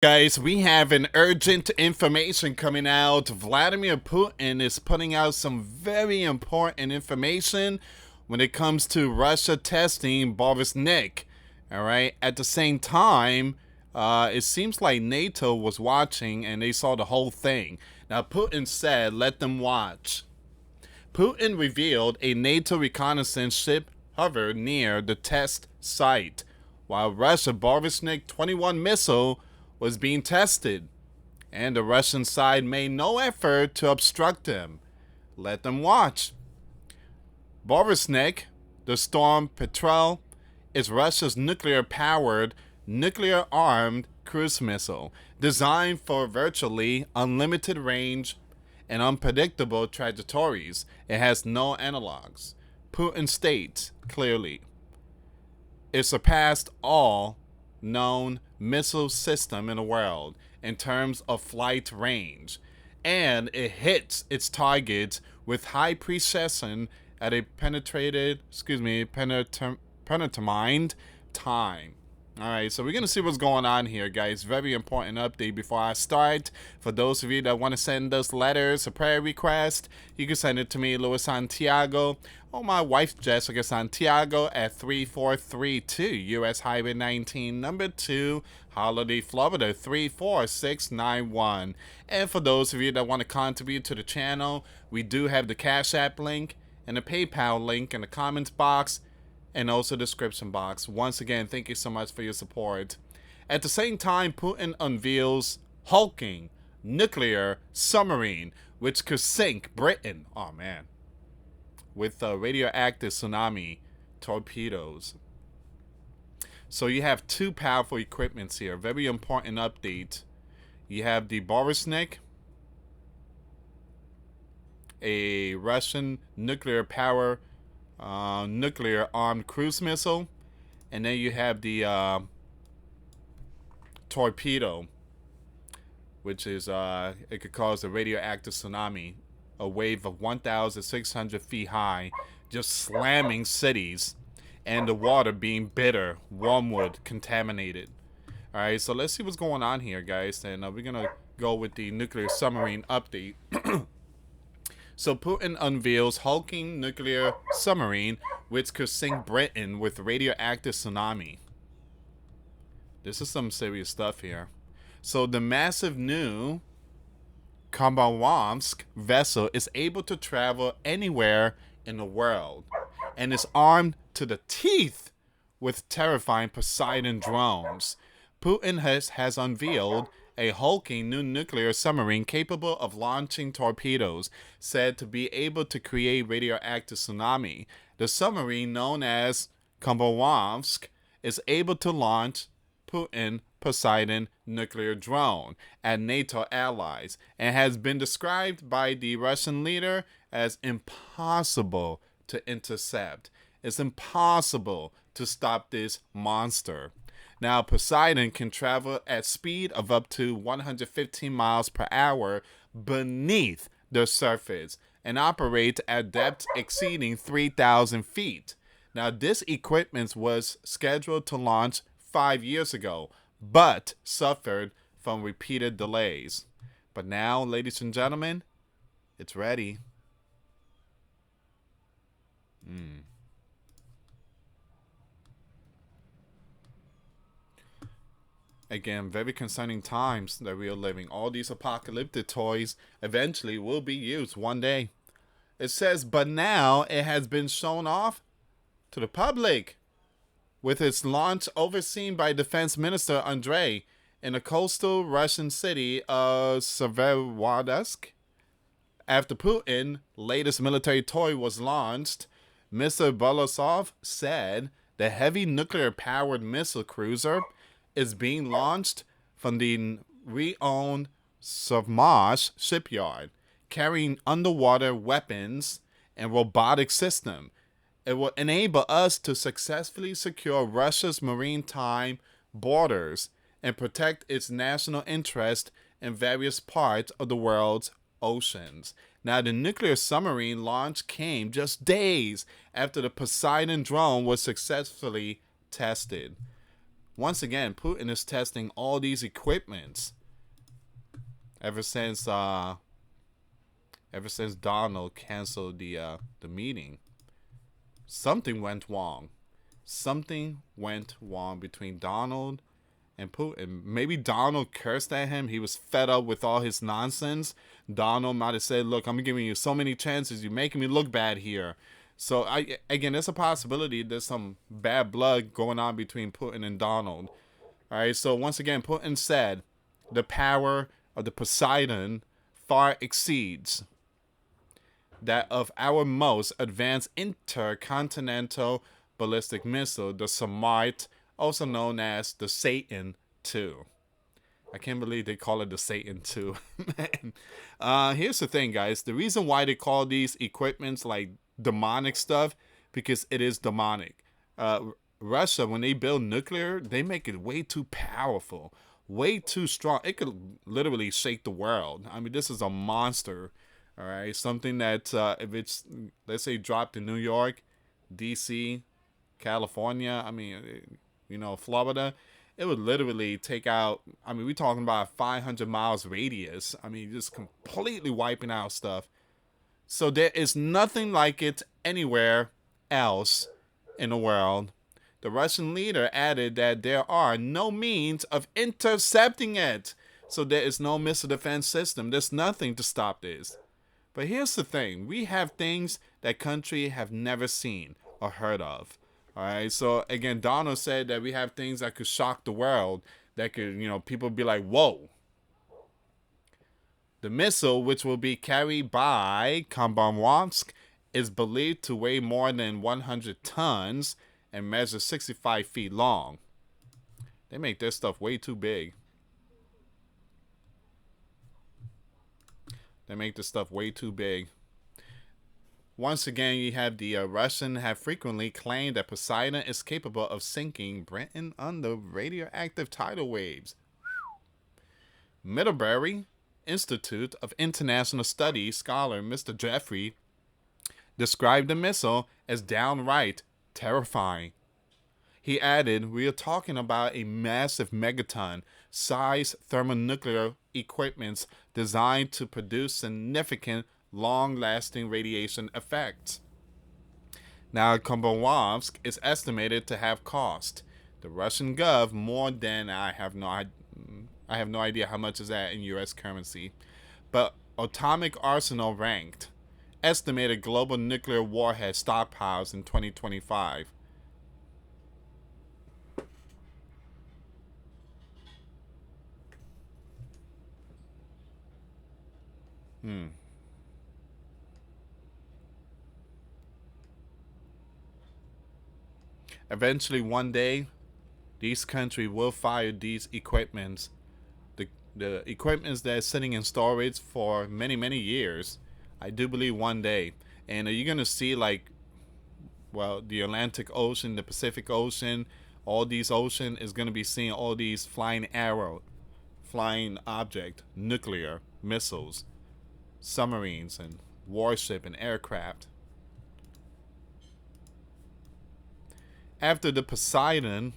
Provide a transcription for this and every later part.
Guys, we have an urgent information coming out. Vladimir Putin is putting out some very important information when it comes to Russia testing Burevestnik. All right. At the same time, it seems like NATO was watching and they saw the whole thing. Now, Putin said, "Let them watch." Putin revealed a NATO reconnaissance ship hovered near the test site, while Russia Burevestnik 21 missile was being tested, and the Russian side made no effort to obstruct them. Let them watch. Burevestnik, the Storm Petrel, is Russia's nuclear-powered, nuclear-armed cruise missile designed for virtually unlimited range and unpredictable trajectories. It has no analogs. Putin states clearly, it surpassed all known missile system in the world in terms of flight range, and it hits its targets with high precision at a predetermined time. All right, so we're going to see what's going on here, guys. Very important update before I start. For those of you that want to send us letters, a prayer request, you can send it to me, US Santiago, or my wife, Jessica Santiago, at 3432 US Highway 19, number 2, Holiday, Florida, 34691. And for those of you that want to contribute to the channel, we do have the Cash App link and the PayPal link in the comments box and also description box. Once again, thank you so much for your support. At the same time, Putin unveils hulking nuclear submarine which could sink Britain, oh man, with radioactive tsunami torpedoes. So you have two powerful equipments here. Very important update. You have the Burevestnik, a Russian nuclear armed cruise missile, and then you have the torpedo, which is it could cause a radioactive tsunami, a wave of 1,600 feet high, just slamming cities, and the water being bitter, wormwood contaminated. All right, so let's see what's going on here, guys, and we're gonna go with the nuclear submarine update. So Putin unveils hulking nuclear submarine which could sink Britain with radioactive tsunami. This is some serious stuff here. So the massive new Khabarovsk vessel is able to travel anywhere in the world and is armed to the teeth with terrifying Poseidon drones. Putin has unveiled a hulking new nuclear submarine capable of launching torpedoes, said to be able to create radioactive tsunami. The submarine, known as Khabarovsk, is able to launch Putin Poseidon nuclear drone at NATO allies and has been described by the Russian leader as impossible to intercept. It's impossible to stop this monster. Now, Poseidon can travel at speed of up to 115 miles per hour beneath the surface and operate at depths exceeding 3,000 feet. Now, this equipment was scheduled to launch 5 years ago, but suffered from repeated delays. But now, ladies and gentlemen, it's ready. Again, very concerning times that we are living. All these apocalyptic toys eventually will be used one day. It says, but now it has been shown off to the public, with its launch overseen by Defense Minister Andrei in the coastal Russian city of Severodonetsk. After Putin's latest military toy was launched, Mr. Bolosov said the heavy nuclear-powered missile cruiser is being launched from the re-owned Sovmash shipyard, carrying underwater weapons and robotic system. It will enable us to successfully secure Russia's maritime borders and protect its national interest in various parts of the world's oceans. Now, the nuclear submarine launch came just days after the Poseidon drone was successfully tested. once again, Putin is testing all these equipments ever since Donald canceled the meeting. Something went wrong. Something went wrong between Donald and Putin. Maybe Donald cursed at him. He was fed up with all his nonsense. Donald might have said, look, I'm giving you so many chances. You're making me look bad here. So, again, there's a possibility there's some bad blood going on between Putin and Donald. All right, so once again, Putin said the power of the Poseidon far exceeds that of our most advanced intercontinental ballistic missile, the Smart, also known as the Satan II. I can't believe they call it the Satan II. Man. Here's the thing, guys. The reason why they call these equipments like demonic stuff, because it is demonic. Russia, when they build nuclear, they make it way too powerful, way too strong. It could literally shake the world. I mean, this is a monster. All right, something that if it's, let's say, dropped in New York, D.C., California, I mean, Florida, it would literally take out, I mean, we're talking about 500 miles radius. I mean, just completely wiping out stuff. So there is nothing like it anywhere else in the world. The Russian leader added that there are no means of intercepting it. So there is no missile defense system. There's nothing to stop this. But here's the thing. We have things that country have never seen or heard of. All right. So, again, Donald said that we have things that could shock the world. That could, people be like, whoa. The missile, which will be carried by Kombarovsk, is believed to weigh more than 100 tons and measure 65 feet long. They make this stuff way too big. They make this stuff way too big. Once again, you have the Russian have frequently claimed that Poseidon is capable of sinking Britain under radioactive tidal waves. Middlebury Institute of International Studies scholar Mr. Jeffrey described the missile as downright terrifying. He added, we are talking about a massive megaton-sized thermonuclear equipment designed to produce significant, long-lasting radiation effects. Now, Kombarovsk is estimated to have cost the Russian gov more than I have no idea how much is that in U.S. currency, but atomic arsenal ranked estimated global nuclear warhead stockpiles in 2025. Eventually, one day, these countries will fire these equipments. The equipments that are sitting in storage for many, many years. I do believe one day. And you're going to see, like, well, the Atlantic Ocean, the Pacific Ocean, all these oceans is going to be seeing all these flying object, nuclear missiles, submarines, and warship and aircraft. After the Poseidon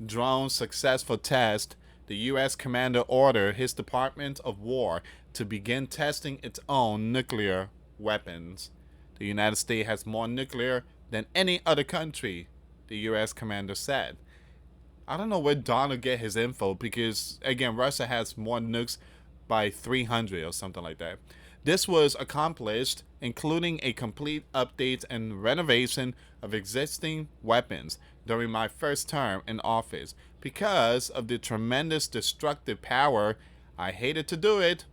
drone's successful test, the U.S. commander ordered his Department of War to begin testing its own nuclear weapons. The United States has more nuclear than any other country, the U.S. commander said. I don't know where Donald get his info because, again, Russia has more nukes by 300 or something like that. This was accomplished, including a complete update and renovation of existing weapons during my first term in office. Because of the tremendous destructive power, I hated to do it,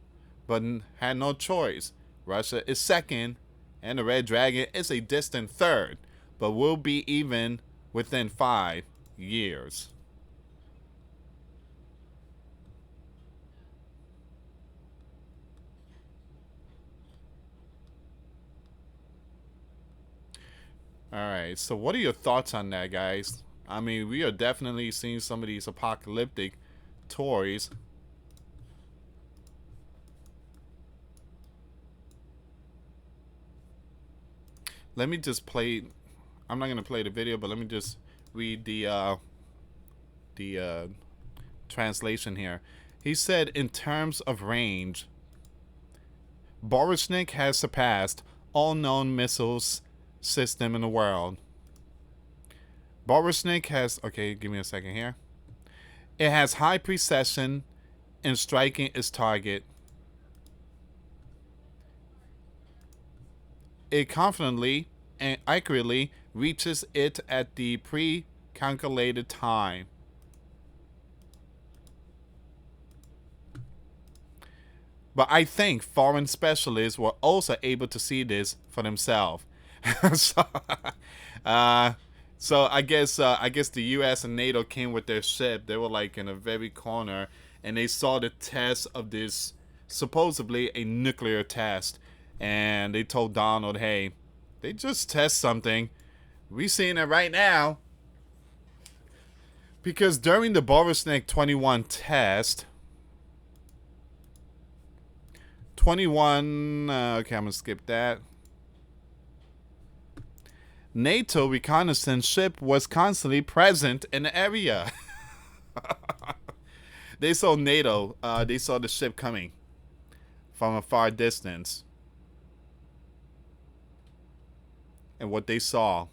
but had no choice. Russia is second, and the Red Dragon is a distant third, but will be even within 5 years. Alright, so what are your thoughts on that, guys? I mean, we are definitely seeing some of these apocalyptic toys. Let me just play. I'm not going to play the video, but let me just read the the translation here. He said, in terms of range, Burevestnik has surpassed all known missiles system in the world. Burevestnik has, okay, give me a second here. It has high precision in striking its target. It confidently and accurately reaches it at the pre-calculated time. But I think foreign specialists were also able to see this for themselves. so, so I guess the U.S. and NATO came with their ship. They were like in a very corner, and they saw the test of this supposedly a nuclear test, and they told Donald, "Hey, they just test something. We seeing it right now." Because during the Burevestnik 21 test, 21, okay, I'm going to skip that. NATO reconnaissance ship was constantly present in the area. They saw NATO, they saw the ship coming from a far distance. And what they saw,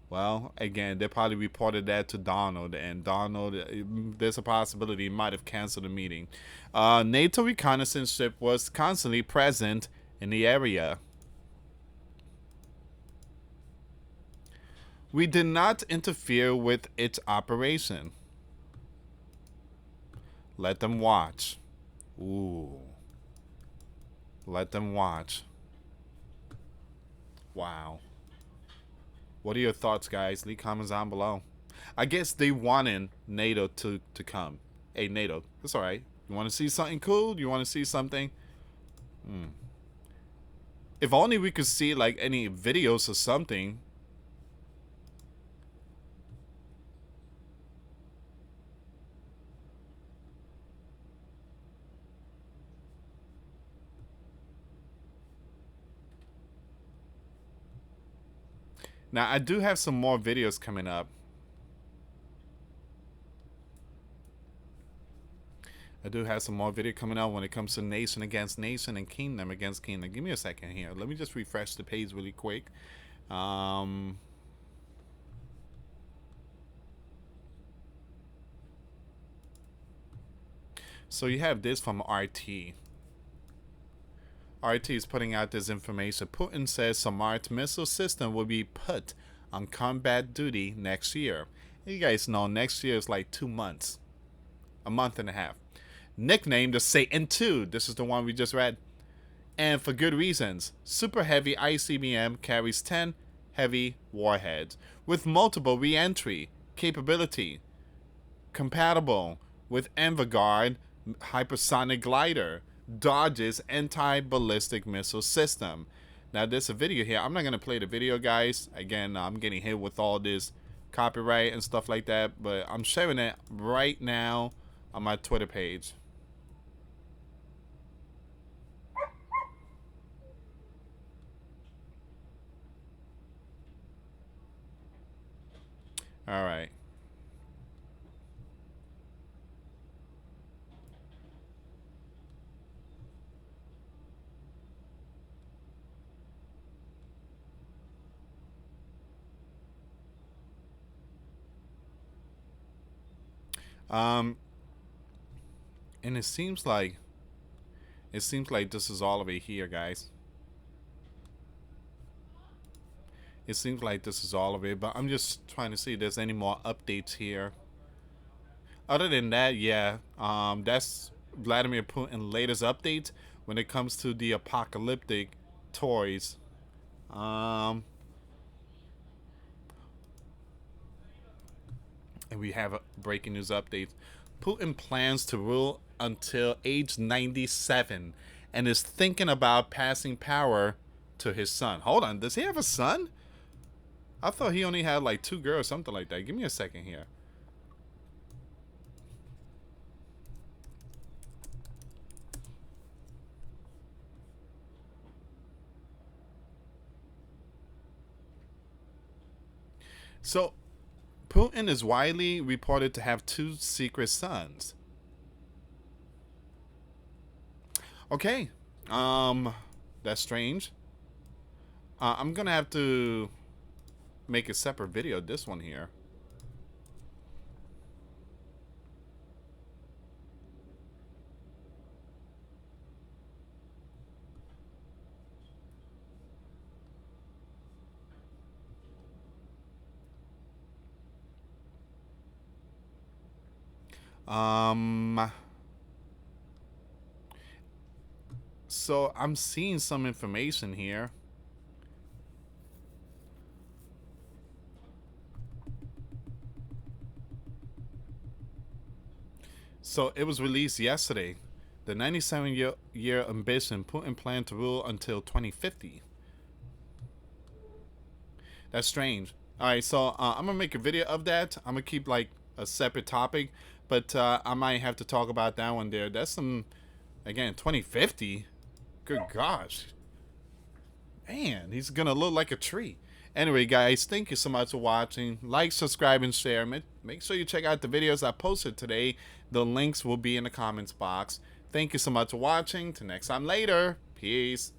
well, again, they probably reported that to Donald, and Donald, there's a possibility he might have canceled the meeting. NATO reconnaissance ship was constantly present in the area. We did not interfere with its operation. Let them watch. Ooh. Let them watch. Wow. What are your thoughts, guys? Leave comments down below. I guess they wanted NATO to come. Hey, NATO, that's all right. You want to see something cool? You want to see something? If only we could see like any videos or something. Now, I do have some more videos coming up. I do have some more video coming out when it comes to nation against nation and kingdom against kingdom. Give me a second here. Let me just refresh the page really quick. So you have this from RT. RT is putting out this information. Putin says Smart missile system will be put on combat duty next year. You guys know next year is like 2 months. A month and a half. Nicknamed the Satan II. This is the one we just read. And for good reasons. Super heavy ICBM carries 10 heavy warheads with multiple re-entry capability. Compatible with Vanguard hypersonic glider. Dodge's anti-ballistic missile system. Now there's a video here. I'm not going to play the video, guys. Again, I'm getting hit with all this copyright and stuff like that. But I'm sharing it right now on my Twitter page. All right. And it seems like this is all of it here, guys. It seems like this is all of it, but I'm just trying to see if there's any more updates here. Other than that, yeah, that's Vladimir Putin's latest update when it comes to the apocalyptic toys. And we have a breaking news update. Putin plans to rule until age 97 and is thinking about passing power to his son. Hold on, does he have a son? I thought he only had like 2 girls, something like that. Give me a second here. So Putin is widely reported to have 2 secret sons. Okay. That's strange. I'm gonna have to make a separate video of this one here. So I'm seeing some information here. So it was released yesterday. The 97-year ambition, Putin planned to rule until 2050. That's strange. All right, so I'm gonna make a video of that. I'm gonna keep like a separate topic, but I might have to talk about that one there. That's some, again, 2050. Good gosh, man, he's gonna look like a tree. Anyway, guys, thank you so much for watching. Like, subscribe, and share. Make sure you check out the videos I posted today. The links will be in the comments box. Thank you so much for watching. Till next time later. Peace.